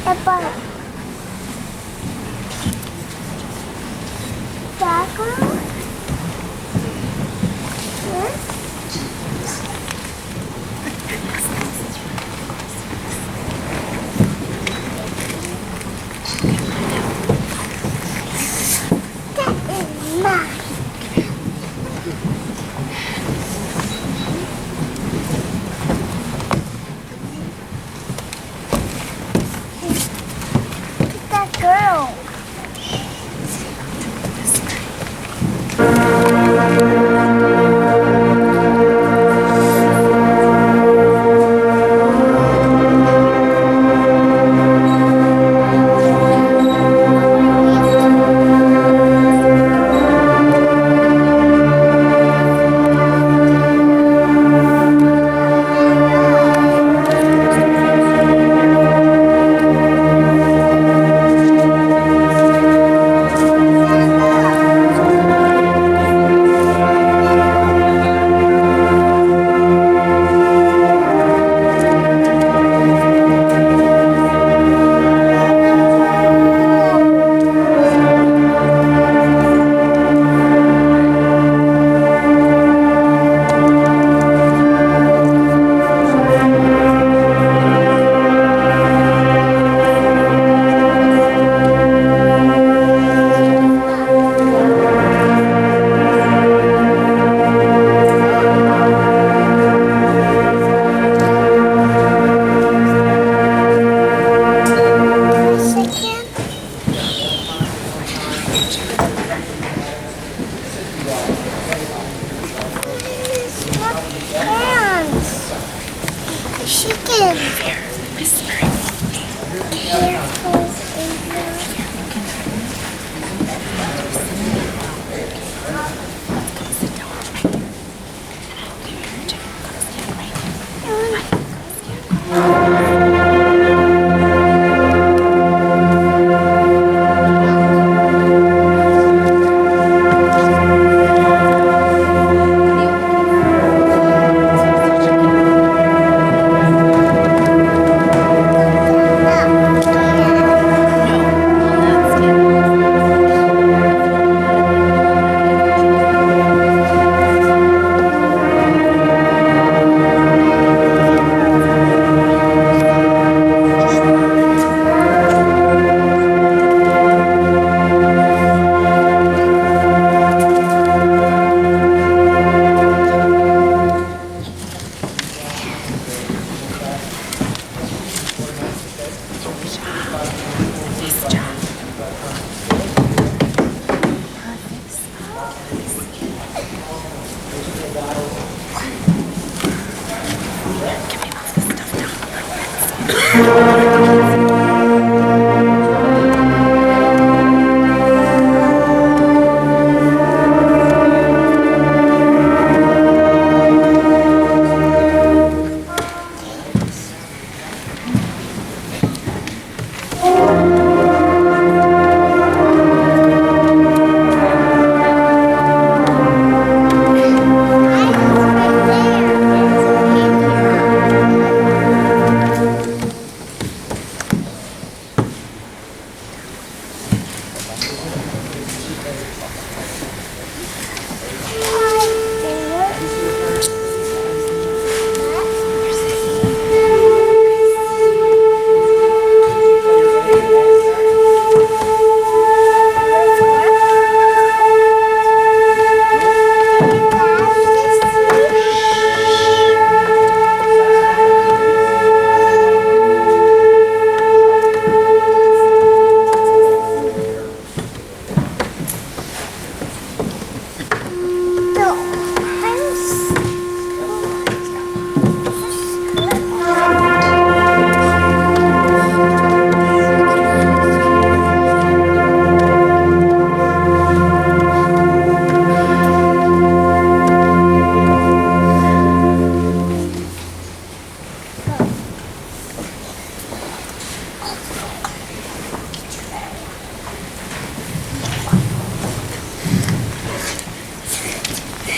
Epa. Taco. That is mine. That girl. Chicken. Careful.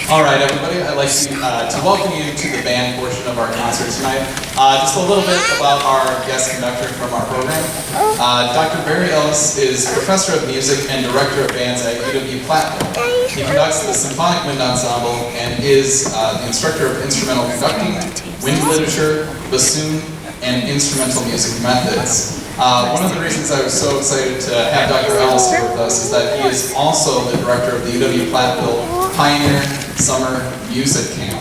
All right, everybody, I'd like to welcome you to the band portion of our concert tonight. Just a little bit about our guest conductor from our program. Dr. Barry Ellis is professor of music and director of bands at UW-Platteville. He conducts the Symphonic Wind Ensemble and is the instructor of instrumental conducting, wind literature, bassoon, and instrumental music methods. One of the reasons I was so excited to have Dr. Ellis here with us is that he is also the director of the UW-Platteville Pioneer Summer Music Camp.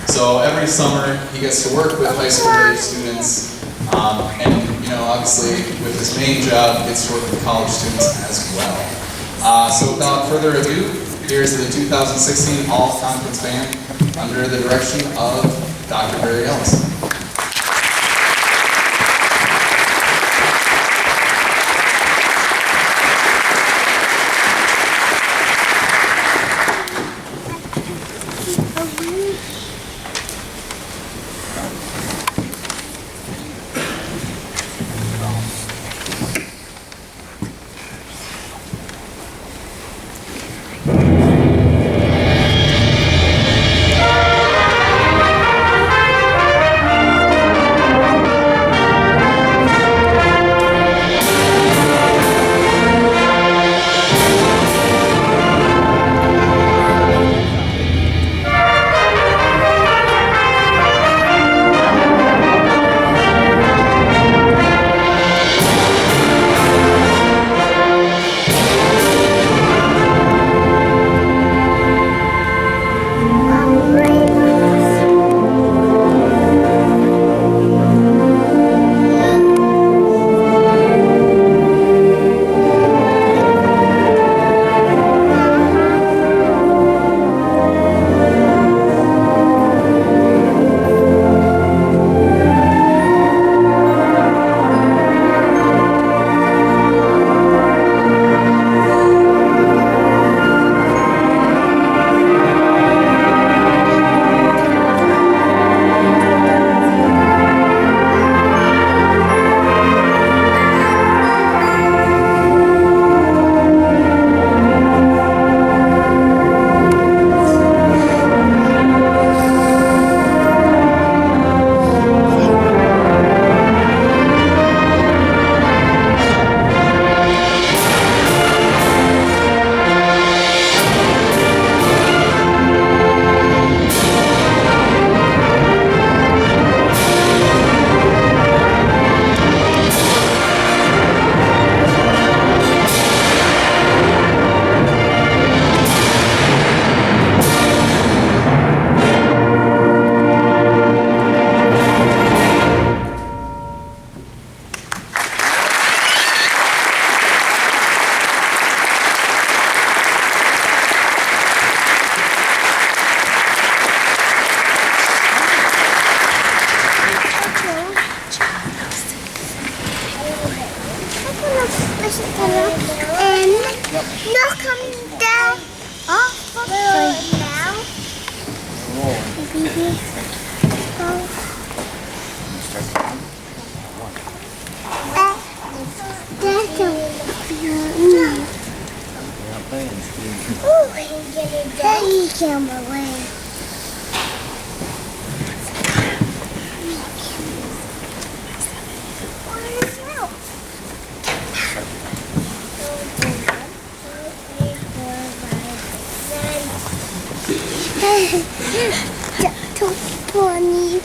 So every summer he gets to work with high school age students, and obviously with his main job he gets to work with college students as well. So without further ado, here's the 2016 All-Conference Band under the direction of Dr. Barry Ellis. And no coming down off of the now. He came away. Little pony.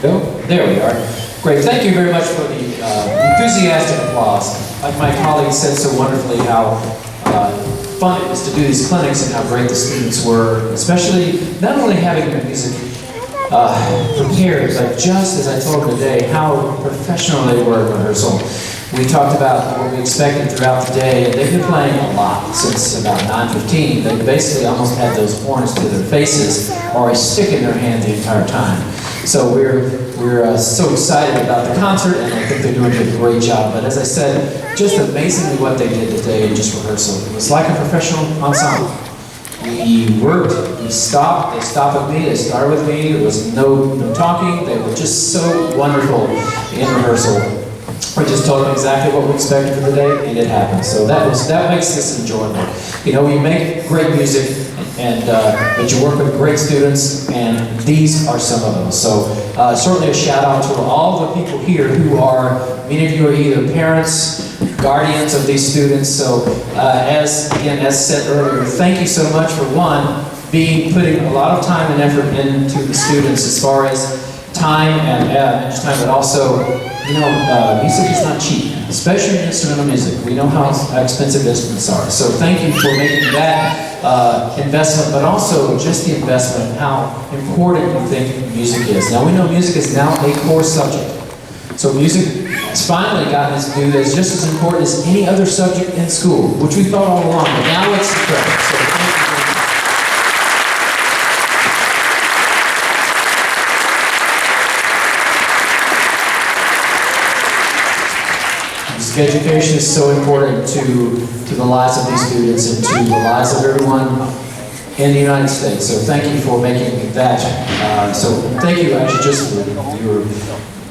Go? There we are. Great. Thank you very much for the enthusiastic applause. Like my colleague said so wonderfully how fun it was to do these clinics and how great the students were, especially not only having their music prepared, but just as I told them today, how professional they were in rehearsal. We talked about what we expected throughout the day, and they've been playing a lot since about 9:15. They basically almost had those horns to their faces or a stick in their hand the entire time. So we're so excited about the concert, and I think they're doing a great job. But as I said, just amazingly what they did today in just rehearsal. It was like a professional ensemble. We worked, we stopped, they stopped with me, they started with me, there was no talking, they were just so wonderful in rehearsal. We just told them exactly what we expected for the day, and it happened. So that makes this enjoyable. You know, we make great music, and but you work with great students, and these are some of them. So certainly a shout out to all the people here who are, many of you are either parents, guardians of these students. So as said earlier, thank you so much for putting a lot of time and effort into the students as far as time and time, but also, you know, music is not cheap, especially instrumental music. We know how expensive instruments are. So thank you for making that investment, but also just the investment of how important you think music is. Now we know music is now a core subject. So music has finally gotten its due that's just as important as any other subject in school, which we thought all along, but now it's the credit. So thank you very much. Education is so important to the lives of these students and to the lives of everyone in the United States. So thank you for making that. So thank you actually just for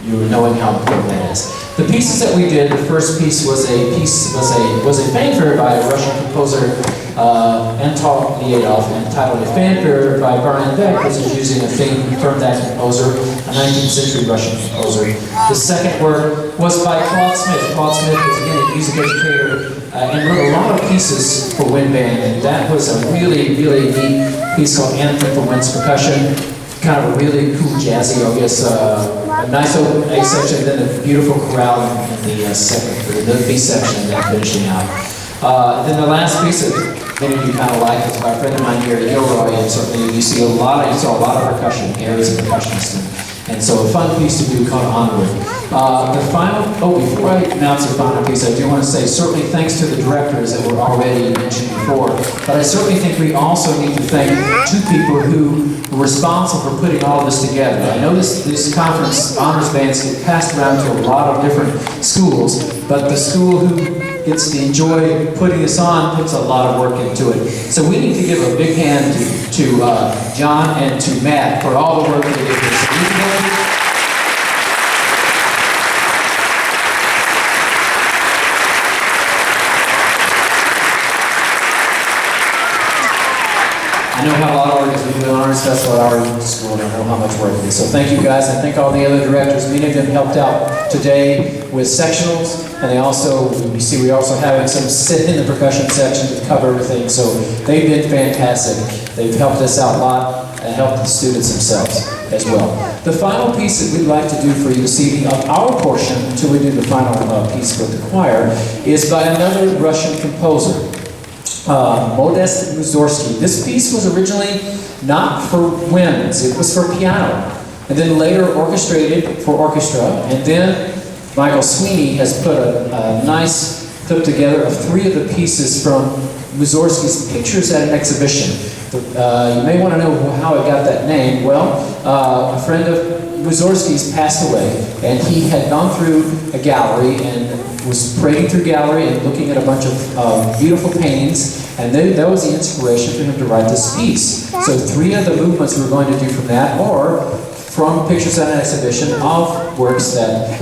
you knowing how important that is. The pieces that we did, the first piece was a fanfare by a Russian composer, Anton Liadov, entitled "A Fanfare" by Brian Beck, which is using a theme from that composer, a 19th century Russian composer. The second work was by Claude Smith. Claude Smith was again a music educator and wrote a lot of pieces for wind band, and that was a really, really neat piece called "Anthem for Winds Percussion." Kind of a really cool jazzy, I guess, a nice open A section, then a beautiful chorale in the second, or the B section, and then finishing out. Then the last piece that many of you kind of like is by a friend of mine here at Gilroy, and certainly you saw a lot of percussion. Gary's a percussionist, and so a fun piece to do called Onward. Before I announce the final piece, I do want to say certainly thanks to the directors that were already mentioned before, but I certainly think we also need to thank two people who were responsible for putting all of this together. I know this conference, honors bands, get passed around to a lot of different schools, but the school who gets to enjoy putting this on puts a lot of work into it. So we need to give a big hand to John and to Matt for all the work they did here. I know how a lot of work is. We do an honors festival at our school, and I know how much work it is. So thank you guys, and thank all the other directors. Many of them helped out today with sectionals, and we also having some sit in the percussion section to cover everything. So they've been fantastic. They've helped us out a lot and helped the students themselves as well. The final piece that we'd like to do for you this evening of our portion, until we do the final piece with the choir, is by another Russian composer. Modest Mussorgsky. This piece was originally not for winds, it was for piano, and then later orchestrated for orchestra, and then Michael Sweeney has put a nice clip together of 3 of the pieces from Mussorgsky's Pictures at an Exhibition. You may want to know how it got that name. Well, a friend of Mussorgsky's passed away, and he had gone through a gallery and was parading through gallery and looking at a bunch of beautiful paintings, and then that was the inspiration for him to write this piece. So 3 of the movements we're going to do from that, or from Pictures at an Exhibition of works that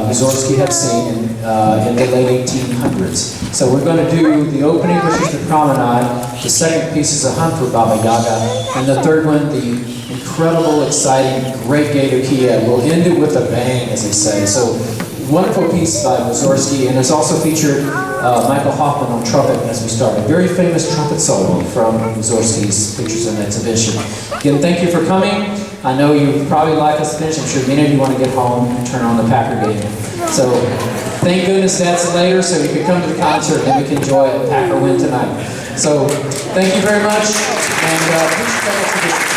Mussorgsky had seen in the late 1800s. So we're going to do the opening, which is the Promenade. The second piece is a hunt for Baba Yaga, and the third one, the incredible, exciting, great Gate of Kiev. We'll end it with a bang, as they say. So wonderful piece by Mussorgsky, and it's also featured Michael Hoffman on trumpet as we start. A very famous trumpet solo from Mussorgsky's Pictures at an Exhibition. Again, thank you for coming. I know you probably like us to finish. I'm sure many of you want to get home and turn on the Packer game. So thank goodness that's later, so you can come to the concert and we can enjoy a Packer win tonight. So thank you very much, and please stand up for this.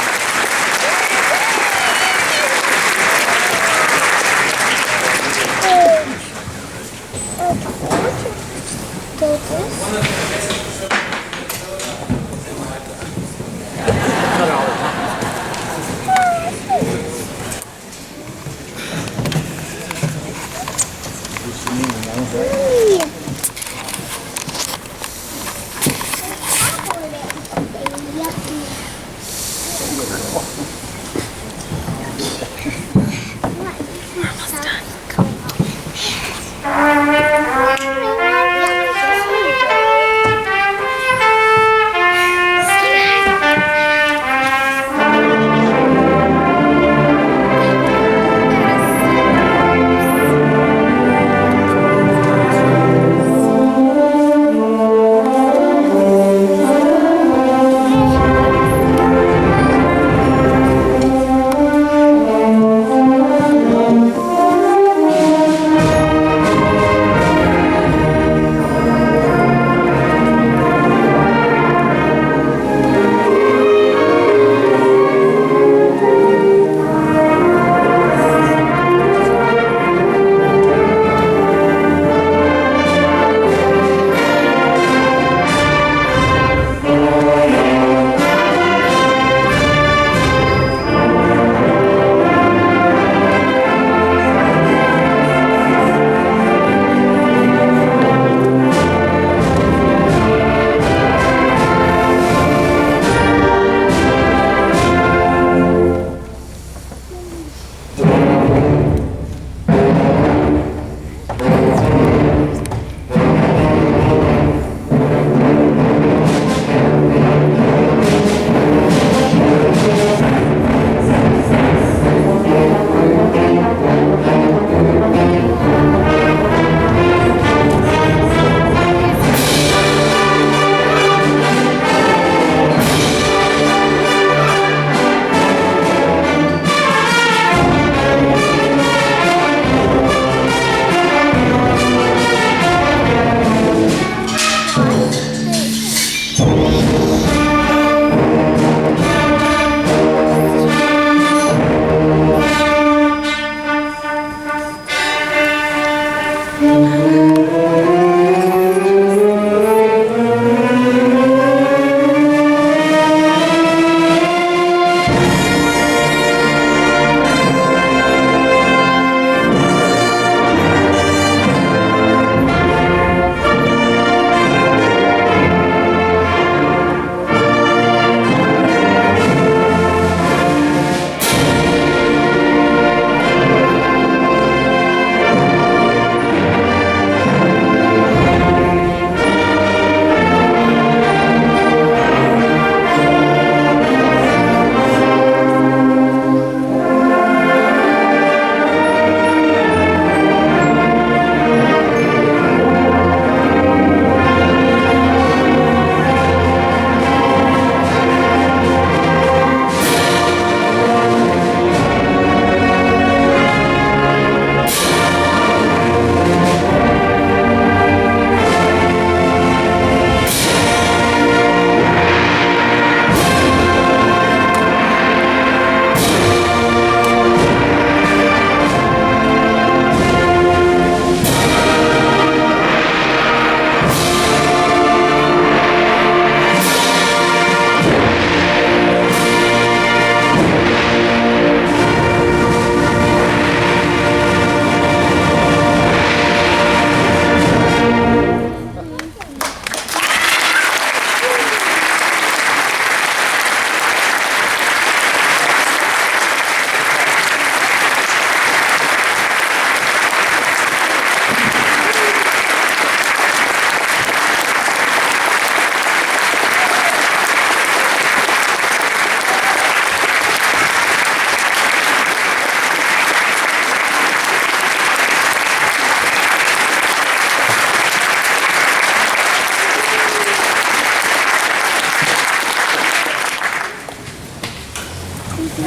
All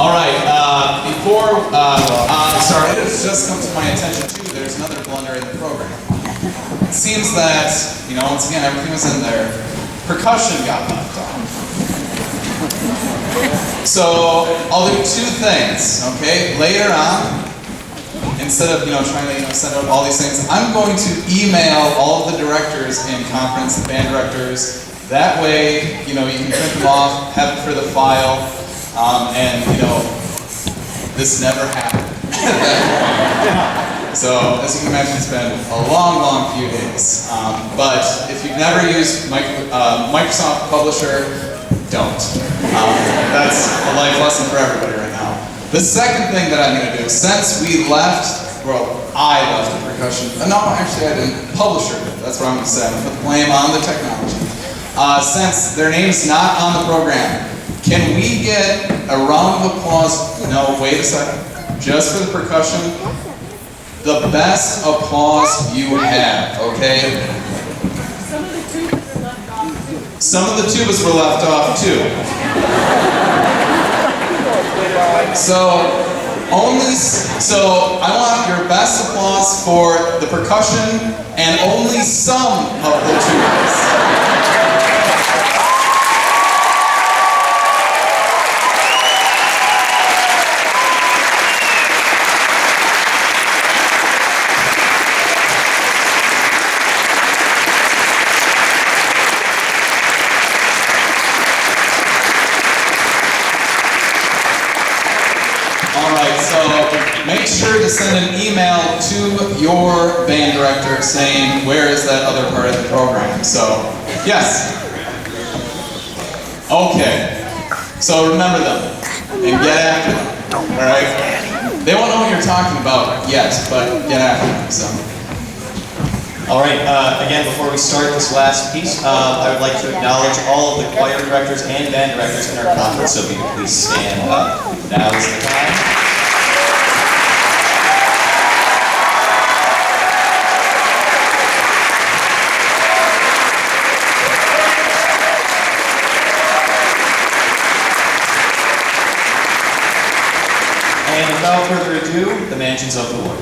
right, sorry, it has just come to my attention too, there's another blunder in the program. It seems that, once again, everything was in there. Percussion got left off. So, I'll do two things, okay? Later on, instead of, trying to, send out all these things, I'm going to email all of the directors in conference, the band directors. That way, you can print them off, have it for the file, and, this never happened. So, as you can imagine, it's been a long, long few days. But if you've never used Microsoft Publisher, don't. That's a life lesson for everybody right now. The second thing that I'm going to do, since we left, I left the percussion. No, actually I didn't. Publisher did. That's what I'm going to say. I'm going to put the blame on the technology. Since their name's not on the program, can we get a round of applause? No, wait a second. Just for the percussion. The best applause you have, okay? Some of the tubas were left off too. So I want your best applause for the percussion and only some of the tubas. Make sure to send an email to your band director saying, where is that other part of the program? So, yes? Okay. So remember them and get after them, all right? They won't know what you're talking about yet, but get after them, so. All right, again, before we start this last piece, I would like to acknowledge all of the choir directors and band directors in our conference, so if you could please stand up. Now is the time. And without further ado, the Mansions of the Lord.